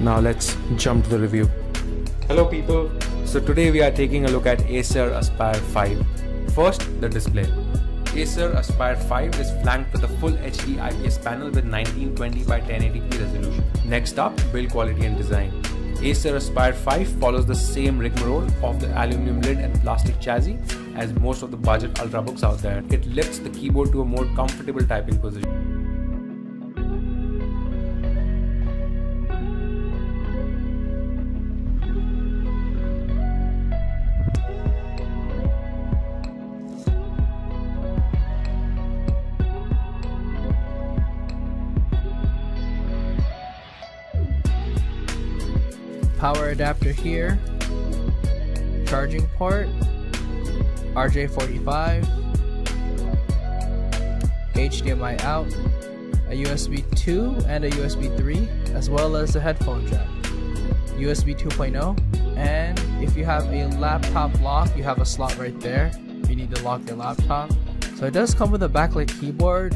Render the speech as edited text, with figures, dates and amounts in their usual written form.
Now let's jump to the review. Hello people, so today we are taking a look at Acer Aspire 5. First, the display. Acer Aspire 5 is flanked with a full HD IPS panel with 1920 by 1080p resolution. Next up, build quality and design. Acer Aspire 5 follows the same rigmarole of the aluminum lid and plastic chassis as most of the budget ultrabooks out there. It lifts the keyboard to a more comfortable typing position. Power adapter here, charging port, RJ45, HDMI out, a USB 2 and a USB 3, as well as a headphone jack, USB 2.0, and if you have a laptop lock, you have a slot right there if you need to lock your laptop. So it does come with a backlit keyboard,